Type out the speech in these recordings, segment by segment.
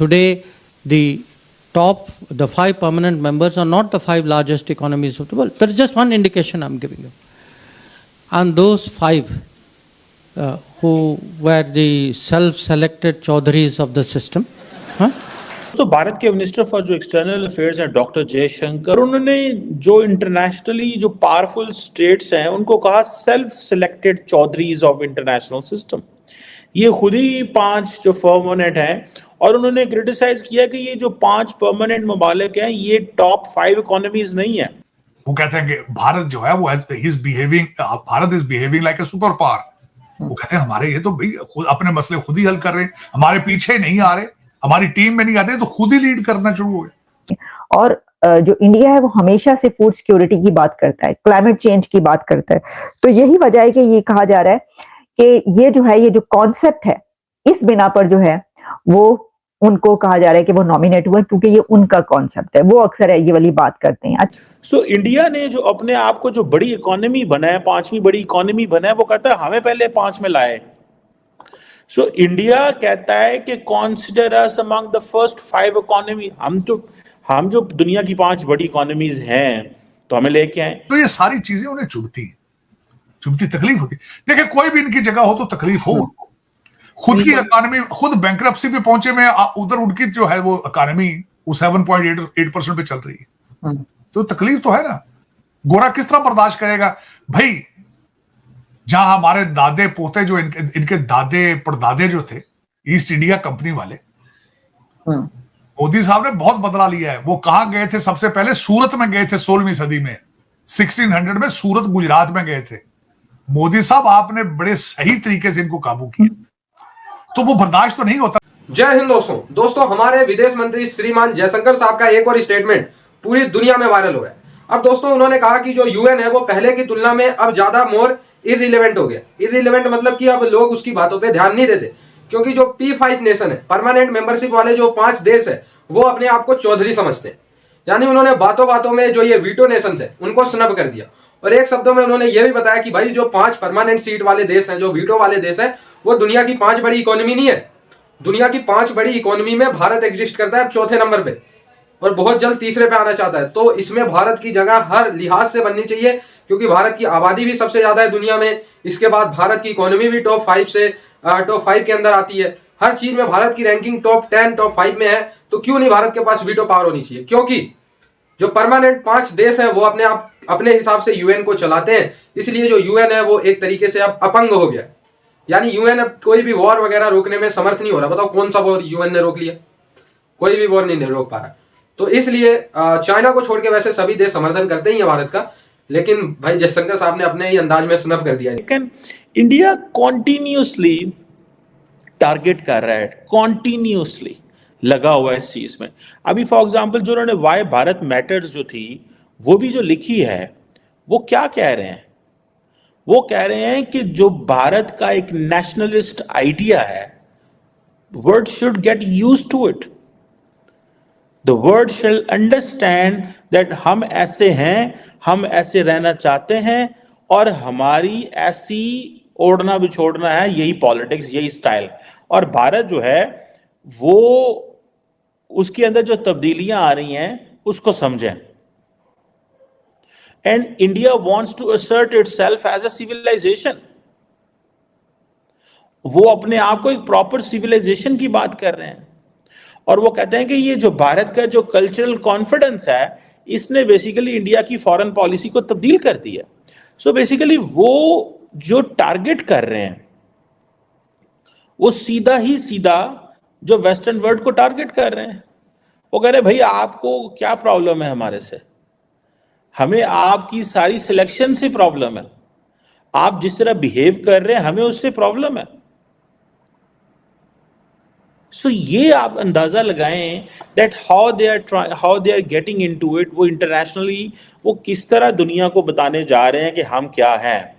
Today, the 5 permanent members are not the 5 largest economies of the world. That is just one indication I'm giving you. And those 5 who were the self-selected chaudharis of the system. तो भारत के minister for जो external affairs हैं doctor Jaishankar, उन्होंने जो internationally जो powerful states हैं उनको कहा self selected chaudharis of international system. ये खुद ही 5 जो परमानेंट हैं, और उन्होंने क्रिटिसाइज किया कि ये जो 5 परमानेंट ममालिक हैं ये टॉप 5 इकोनॉमीज नहीं है। वो कहते हैं कि भारत जो है वो Bharat is behaving like a super power. वो कहते हैं हमारे ये तो भाई खुद अपने मसले खुद ही हल कर रहे हैं, हमारे पीछे नहीं आ रहे, हमारी टीम में नहीं आते, तो खुद ही लीड करना शुरू हो गए। और जो इंडिया है वो हमेशा से फूड सिक्योरिटी की बात करता है, क्लाइमेट चेंज की बात करता है। तो यही वजह है कि ये कहा जा रहा है कि ये जो है, ये जो कॉन्सेप्ट है, इस बिना पर जो है वो उनको कहा जा रहा है कि वो नॉमिनेट हुए, क्योंकि ये उनका कॉन्सेप्ट है। वो अक्सर ये वाली बात करते हैं। सो इंडिया ने जो अपने आप को जो बड़ी इकोनॉमी बनाया, 5वीं बड़ी इकोनॉमी बनाया, वो कहता है हमें पहले 5 में लाए। सो इंडिया कहता है कि consider us among the first 5 economy. हम जो दुनिया की 5 बड़ी इकोनॉमीज हैं तो हमें लेके आए। तो ये सारी चीजें उन्हें चुभती तकलीफ होती। देखिए कोई भी इनकी जगह हो तो तकलीफ हो, खुद की इकोनॉमी खुद बैंकरप्सी पे पहुंचे में, उधर उनकी जो है वो इकोनॉमी वो 7.8% पे चल रही है, तो तकलीफ तो है ना। गोरा किस तरह बर्दाश्त करेगा भाई? जहां हमारे दादे पोते जो इनके दादे परदादे जो थे ईस्ट इंडिया कंपनी वाले, मोदी साहब ने बहुत बदला लिया है। वो कहां गए थे? सबसे पहले सूरत में गए थे 16वीं सदी में, 1600 में सूरत गुजरात में गए थे। मोदी साहब आपने बड़े सही तरीके से इनको काबू किया, तो वो बर्दाश्त तो नहीं होता। जय हिंद दोस्तों, हमारे विदेश मंत्री श्रीमान जयशंकर साहब का एक और स्टेटमेंट पूरी दुनिया में वायरल हो रहा है। अब दोस्तों उन्होंने कहा कि जो यूएन है वो पहले की तुलना में अब ज्यादा मोर इररिलेवेंट हो गया। इररिलेवेंट मतलब कि अब लोग उसकी बातों पे ध्यान नहीं देते, क्योंकि जो P5 नेशन है, परमानेंट मेंबरशिप वाले जो 5 देश है, वो अपने आप को चौधरी समझते हैं। यानी उन्होंने बातों बातों में जो ये वीटो नेशन है उनको स्नब कर दिया। और एक शब्दों में उन्होंने ये भी बताया कि भाई जो 5 परमानेंट सीट वाले देश हैं, जो वीटो वाले देश हैं, वो दुनिया की 5 बड़ी इकोनॉमी नहीं है। दुनिया की 5 बड़ी इकोनॉमी में भारत एग्जिस्ट करता है 4थे नंबर पे, और बहुत जल्द 3रे पे आना चाहता है। तो इसमें भारत की जगह हर लिहाज से बननी चाहिए, क्योंकि भारत की आबादी भी सबसे ज्यादा है दुनिया में। इसके बाद भारत की इकोनॉमी भी टॉप 5 के अंदर आती है। हर चीज में भारत की रैंकिंग टॉप 10 टॉप 5 में है। तो क्यों नहीं भारत के पास वीटो पावर होनी चाहिए? क्योंकि जो परमानेंट 5 देश हैं वो अपने हिसाब से यूएन को चलाते हैं। इसलिए जो यूएन है वो एक तरीके से अब अपंग हो गया। यानी यूएन अब कोई भी वॉर वगैरह रोकने में समर्थ नहीं हो रहा। बताओ कौन सा वॉर यूएन ने रोक लिया? कोई भी वॉर नहीं रोक पा रहा। तो इसलिए चाइना को छोड़ के वैसे सभी देश समर्थन करते ही हैं भारत का, लेकिन भाई जयशंकर साहब ने अपने ही अंदाज में स्नब कर दिया। लेकिन इंडिया कॉन्टिन्यूसली टारगेट कर रहा है, कॉन्टिन्यूसली लगा हुआ है इस चीज में। अभी फॉर एग्जांपल जो उन्होंने वाई भारत मैटर्स जो थी वो भी जो लिखी है, वो क्या कह रहे हैं? वो कह रहे हैं कि जो भारत का एक नेशनलिस्ट आइडिया है, world should get used to it. The world shall understand that हम ऐसे हैं, हम ऐसे रहना चाहते हैं, और हमारी ऐसी ओढ़ना बिछोड़ना है, यही पॉलिटिक्स, यही स्टाइल। और भारत जो है वो उसके अंदर जो तब्दीलियां आ रही हैं उसको समझें। And India wants to assert itself as a civilization। वो अपने आप को एक प्रॉपर सिविलाइजेशन की बात कर रहे हैं, और वो कहते हैं कि ये जो भारत का जो कल्चरल कॉन्फिडेंस है, इसने बेसिकली इंडिया की फॉरेन पॉलिसी को तब्दील कर दिया। सो बेसिकली वो जो टारगेट कर रहे हैं वो सीधा ही सीधा जो वेस्टर्न वर्ल्ड को टारगेट कर रहे हैं। वो कह रहे हैं भाई आपको क्या प्रॉब्लम है हमारे से? हमें आपकी सारी सिलेक्शन से प्रॉब्लम है, आप जिस तरह बिहेव कर रहे हैं हमें उससे प्रॉब्लम है। सो ये आप अंदाजा लगाएं that how they are getting into it. वो इंटरनेशनली वो किस तरह दुनिया को बताने जा रहे हैं कि हम क्या हैं।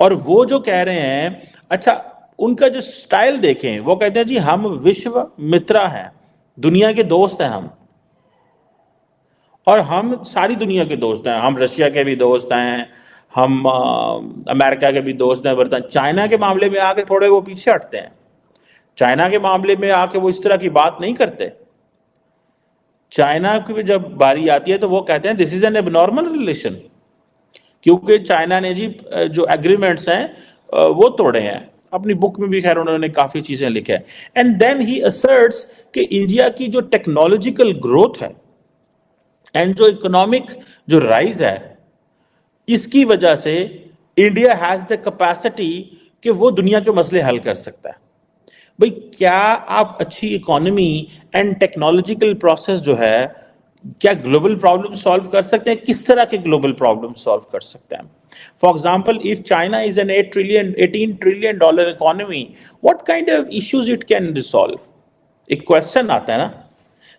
और वो जो कह रहे हैं, अच्छा उनका जो स्टाइल देखें, वो कहते हैं जी हम विश्व मित्र हैं, दुनिया के दोस्त हैं हम, और हम सारी दुनिया के दोस्त हैं। हम रशिया के भी दोस्त हैं, हम अमेरिका के भी दोस्त हैं, चाइना के मामले में आके थोड़े वो पीछे हटते हैं। चाइना के मामले में आके वो इस तरह की बात नहीं करते। चाइना की जब बारी आती है तो वो कहते हैं this is an abnormal relation, क्योंकि चाइना ने जी जो एग्रीमेंट्स हैं वो तोड़े हैं। अपनी बुक में भी खैर उन्होंने काफी चीजें लिखा है। एंड देन ही असर्ट्स कि इंडिया की जो टेक्नोलॉजिकल ग्रोथ है एंड जो इकोनॉमिक जो राइज है, इसकी वजह से इंडिया हैज द कैपेसिटी कि वो दुनिया के मसले हल कर सकता है। भाई क्या आप अच्छी इकोनॉमी एंड टेक्नोलॉजिकल प्रोसेस जो है, क्या ग्लोबल प्रॉब्लम सॉल्व कर सकते हैं? किस तरह के ग्लोबल प्रॉब्लम सॉल्व कर सकते हैं? For example, if China is an 18 trillion dollar economy, what kind of issues it can resolve? एक क्वेश्चन आता है ना,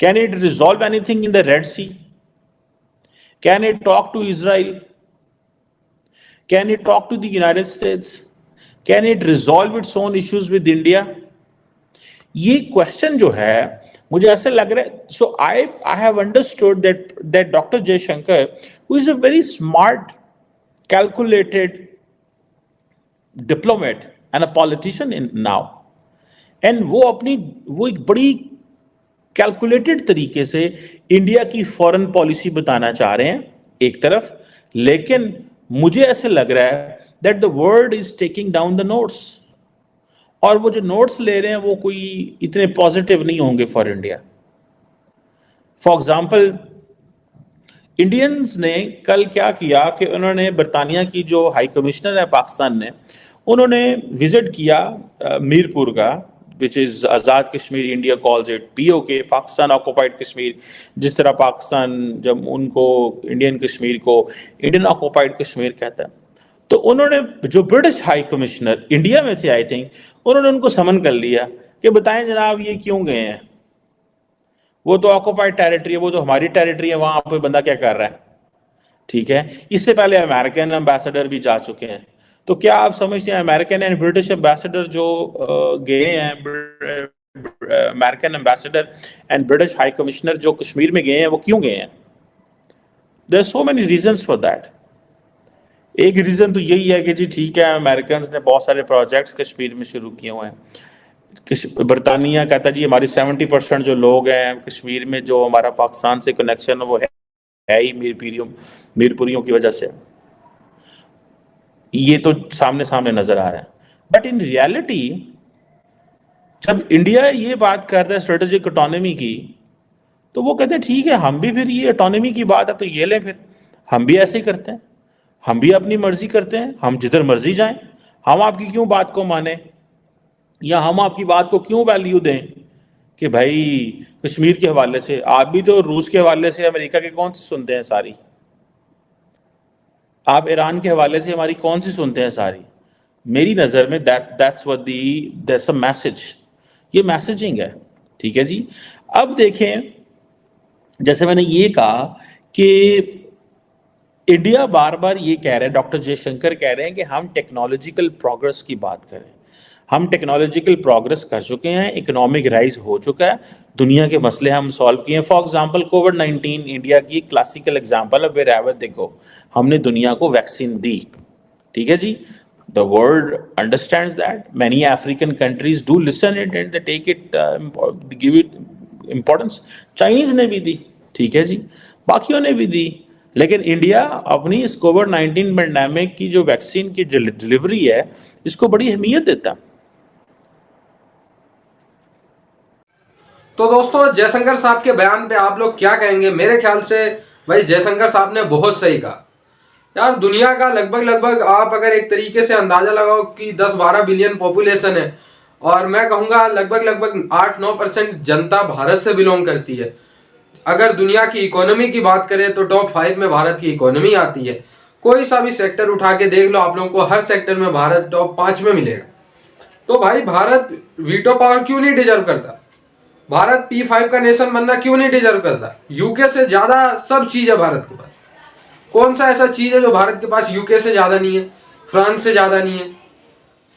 can it resolve anything in the Red Sea? Can it talk to Israel? Can it talk to the United States? Can it resolve its own issues with India? ये question जो है मुझे ऐसे लग रहा है, so I have understood that doctor Jaishankar, who is a very smart, calculated diplomat and a politician in now, and वो एक बड़ी कैलकुलेटेड तरीके से इंडिया की फॉरेन पॉलिसी बताना चाह रहे हैं एक तरफ, लेकिन मुझे ऐसे लग रहा है that the world is taking down the notes, और वो जो नोट्स ले रहे हैं वो कोई इतने पॉजिटिव नहीं होंगे for India. For example, Indians ने कल क्या किया कि उन्होंने बरतानिया की जो हाई कमिश्नर है पाकिस्तान ने, उन्होंने विजिट किया मीरपुर का, which is Azad Kashmir, India calls it POK, Pakistan occupied Kashmir. जिस तरह पाकिस्तान जब उनको इंडियन कश्मीर को इंडियन ऑक्युपाइड कश्मीर कहता है, तो उन्होंने जो ब्रिटिश हाई कमिश्नर इंडिया में थे, आई थिंक, उन्होंने उनको समन कर लिया कि बताएं जनाब ये क्यों गए हैं, वो तो ऑक्युपाइड टेरिटरी है, वो तो हमारी टेरिटरी है, वहां पे बंदा क्या कर रहा है? ठीक है, इससे पहले अमेरिकन एम्बेसडर भी जा चुके हैं। तो क्या आप समझते हैं अमेरिकन एंड ब्रिटिश एम्बेसडर जो गए हैं, American ambassador and British high commissioner जो कश्मीर में गए हैं, वो क्यों गए हैं? There are so many reasons for that. एक रीजन तो यही है कि जी ठीक है, अमेरिकन ने बहुत सारे प्रोजेक्ट्स कश्मीर में शुरू किए हुए हैं। बरतानिया कहता है जी हमारी 70% जो लोग हैं कश्मीर में, जो हमारा पाकिस्तान से कनेक्शन वो है ही मीरपुरियों की वजह से। ये तो सामने सामने नजर आ रहा है, बट इन रियलिटी जब इंडिया ये बात करता है स्ट्रेटेजिक ऑटोनॉमी की, तो वो कहते हैं ठीक है, हम भी फिर ये ऑटोनॉमी की बात है तो ये लें, फिर हम भी ऐसे ही करते हैं, हम भी अपनी मर्जी करते हैं, हम जिधर मर्जी जाएं, हम आपकी क्यों बात को माने, या हम आपकी बात को क्यों वैल्यू दें कि भाई कश्मीर के हवाले से आप भी तो रूस के हवाले से अमेरिका के कौन सी सुनते हैं सारी, आप ईरान के हवाले से हमारी कौन सी सुनते हैं सारी। मेरी नज़र में दैट्स अ मैसेज, ये मैसेजिंग है। ठीक है जी। अब देखें, जैसे मैंने ये कहा कि इंडिया बार बार ये कह रहा है, डॉक्टर जयशंकर कह रहे हैं कि हम टेक्नोलॉजिकल प्रोग्रेस की बात करें। हम टेक्नोलॉजिकल प्रोग्रेस कर चुके हैं, इकोनॉमिक राइज हो चुका है, दुनिया के मसले हम सॉल्व किए हैं। फॉर एग्जांपल, कोविड-19 इंडिया की क्लासिकल एग्जांपल है, वेयर एवर दे गो, हमने दुनिया को वैक्सीन दी। ठीक है जी। The world understands that, many African countries do listen it and they take it, give it importance. Chinese ने भी दी, ठीक है जी, बाकियों ने भी दी, लेकिन इंडिया अपनी इस कोविड-19 पेंडेमिक की जो वैक्सीन की डिलीवरी है, इसको बड़ी अहमियत देता है। तो दोस्तों, जयशंकर साहब के बयान पे आप लोग क्या कहेंगे? मेरे ख्याल से भाई जयशंकर साहब ने बहुत सही कहा यार। दुनिया का लगभग आप अगर एक तरीके से अंदाजा लगाओ कि 10-12 बिलियन पॉपुलेशन है, और मैं कहूँगा लगभग 8-9% जनता भारत से बिलोंग करती है। अगर दुनिया की इकोनॉमी की बात करें तो टॉप 5 में भारत की इकोनॉमी आती है। कोई सा भी सेक्टर उठा के देख लो, आप लोगों को हर सेक्टर में भारत टॉप 5 में मिलेगा। तो भाई भारत वीटो पावर क्यों नहीं डिजर्व करता? भारत P5 का नेशन बनना क्यों नहीं डिजर्व करता? यूके से ज्यादा सब चीज है भारत के पास। कौन सा ऐसा चीज है जो भारत के पास यूके से ज्यादा नहीं है, फ्रांस से ज्यादा नहीं है?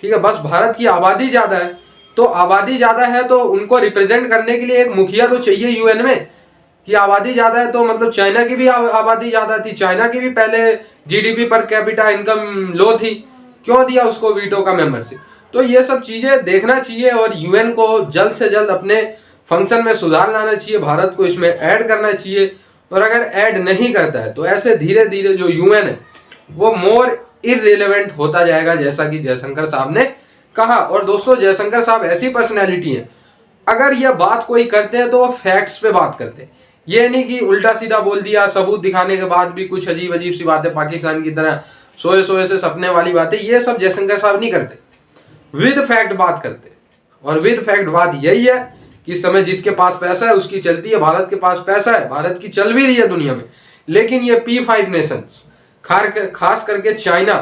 ठीक है, बस भारत की आबादी ज्यादा है। तो आबादी ज्यादा है तो उनको रिप्रेजेंट करने के लिए एक मुखिया तो चाहिए यूएन में, कि आबादी ज्यादा है तो मतलब चाइना की भी आबादी ज्यादा थी, चाइना की भी पहले GDP पर कैपिटा इनकम लो थी, क्यों दिया उसको वीटो का मेंबरशिप? तो ये सब चीज़ें देखना चाहिए और यूएन को जल्द से जल्द अपने फंक्शन में सुधार लाना चाहिए, भारत को इसमें ऐड करना चाहिए। और अगर ऐड नहीं करता है तो ऐसे धीरे धीरे जो यूएन है वो मोर इररिलेवेंट होता जाएगा, जैसा कि जयशंकर साहब ने कहा। और दोस्तों, जयशंकर साहब ऐसी पर्सनैलिटी हैं, अगर यह बात कोई करते हैं तो वो फैक्ट्स पे बात करते हैं। ये नहीं कि उल्टा सीधा बोल दिया, सबूत दिखाने के बाद भी कुछ अजीब अजीब सी बातें, पाकिस्तान की तरह सोए सोए से सपने वाली बातें, ये सब जयशंकर साहब नहीं करते, विद फैक्ट बात करते। और विद फैक्ट बात यही है कि इस समय जिसके पास पैसा है उसकी चलती है, भारत के पास पैसा है, भारत की चल भी रही है दुनिया में। लेकिन ये P5 नेशंस, खास करके चाइना,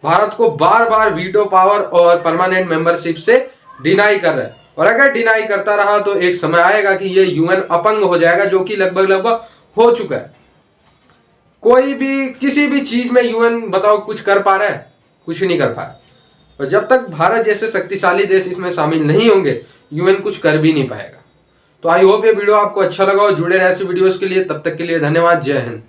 भारत को बार बार वीटो पावर और परमानेंट मेंबरशिप से डिनाई कर रहा है। और अगर डिनाई करता रहा तो एक समय आएगा कि ये यूएन अपंग हो जाएगा, जो कि लगभग हो चुका है। कोई भी किसी भी चीज में यूएन बताओ कुछ कर पा रहा है? कुछ नहीं कर पा रहा। और जब तक भारत जैसे शक्तिशाली देश इसमें शामिल नहीं होंगे, यूएन कुछ कर भी नहीं पाएगा। तो आई होप ये वीडियो आपको अच्छा लगा और जुड़े रहे ऐसी वीडियोस के लिए। तब तक के लिए धन्यवाद। जय हिंद।